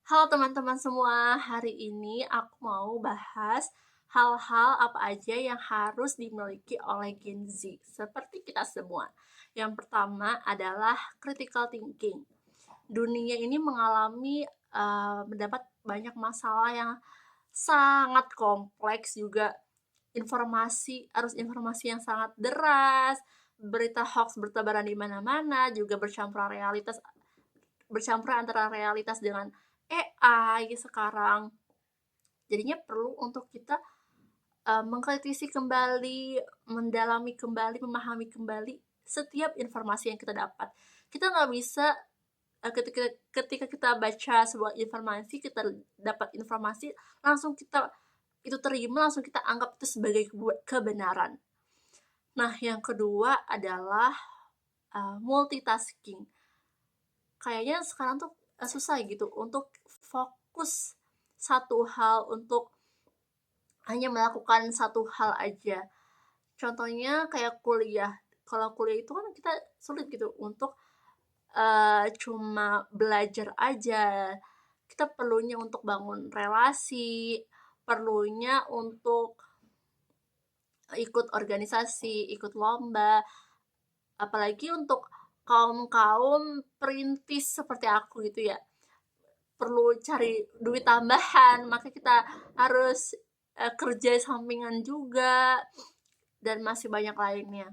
Halo teman-teman semua, hari ini aku mau bahas hal-hal apa aja yang harus dimiliki oleh Gen Z, seperti kita semua. Yang pertama adalah critical thinking. Dunia ini mengalami mendapat banyak masalah yang sangat kompleks juga, arus informasi yang sangat deras, berita hoax bertebaran di mana-mana, juga bercampur antara realitas dengan AI sekarang. Jadinya perlu untuk kita mengkritisi kembali, mendalami kembali, memahami kembali setiap informasi yang kita dapat. Kita nggak bisa ketika kita baca sebuah informasi, kita dapat informasi, langsung kita itu terima, langsung kita anggap itu sebagai kebenaran. Nah, yang kedua adalah multitasking. Kayaknya sekarang tuh susah gitu untuk fokus satu hal, untuk hanya melakukan satu hal aja. Contohnya kayak kuliah. Kalau kuliah itu kan kita sulit gitu untuk cuma belajar aja. Kita perlunya untuk bangun relasi, perlunya untuk ikut organisasi, ikut lomba, apalagi untuk kaum-kaum perintis seperti aku gitu ya, perlu cari duit tambahan, maka kita harus kerja sampingan juga, dan masih banyak lainnya.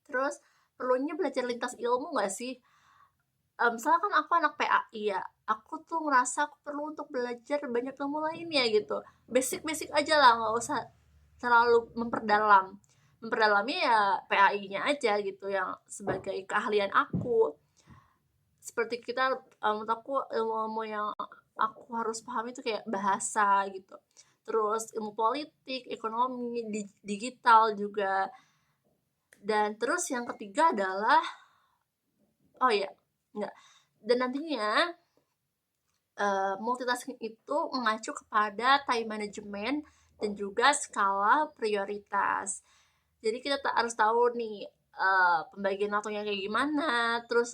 Terus perlunya belajar lintas ilmu nggak sih? Misalnya kan aku anak PAI ya, aku tuh ngerasa aku perlu untuk belajar banyak ilmu lainnya gitu. Basic-basic aja lah, nggak usah terlalu memperdalam. Memperdalamnya ya PAI-nya aja gitu, yang sebagai keahlian aku. Seperti kita, menurut aku ilmu-ilmu yang aku harus pahami itu kayak bahasa gitu, terus ilmu politik, ekonomi, digital juga. Dan terus yang ketiga adalah, oh ya, enggak, dan nantinya multitasking itu mengacu kepada time management dan juga skala prioritas. Jadi kita harus tahu nih pembagian waktunya kayak gimana, terus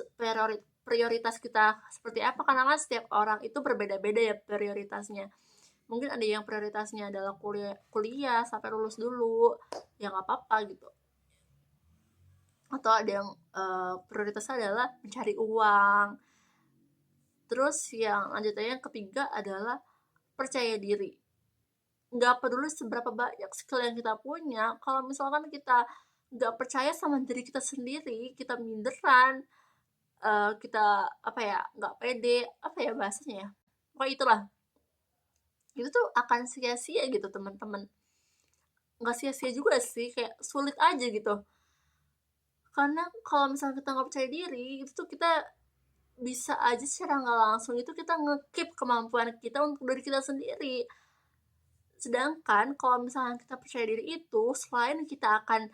prioritas kita seperti apa, karena kan setiap orang itu berbeda-beda ya prioritasnya. Mungkin ada yang prioritasnya adalah kuliah sampai lulus dulu, ya nggak apa-apa gitu. Atau ada yang prioritasnya adalah mencari uang. Terus yang lanjutannya yang ketiga adalah percaya diri. Nggak peduli seberapa banyak skill yang kita punya, kalau misalkan kita nggak percaya sama diri kita sendiri, kita minderan, kita apa ya, nggak pede, apa ya bahasanya ya, pokoknya itulah, itu tuh akan sia-sia gitu teman-teman. Nggak sia-sia juga sih, kayak sulit aja gitu, karena kalau misalnya kita nggak percaya diri, itu tuh kita bisa aja secara nggak langsung itu kita ngekip kemampuan kita untuk diri kita sendiri. Sedangkan kalau misalnya kita percaya diri itu, selain kita akan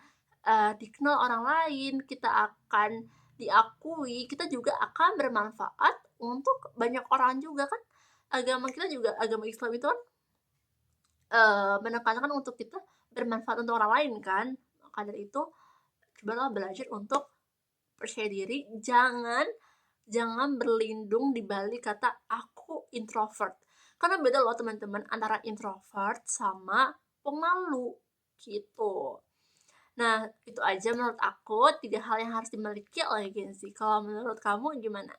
dikenal orang lain, kita akan diakui, kita juga akan bermanfaat untuk banyak orang juga kan. Agama kita juga, agama Islam itu kan menekankan untuk kita bermanfaat untuk orang lain kan. Maka dari itu, cobalah belajar untuk percaya diri, jangan berlindung di balik kata aku introvert. Karena beda loh teman-teman antara introvert sama pemalu gitu. Nah, itu aja menurut aku 3 hal yang harus dimiliki oleh Gen Z. Kalau menurut kamu gimana?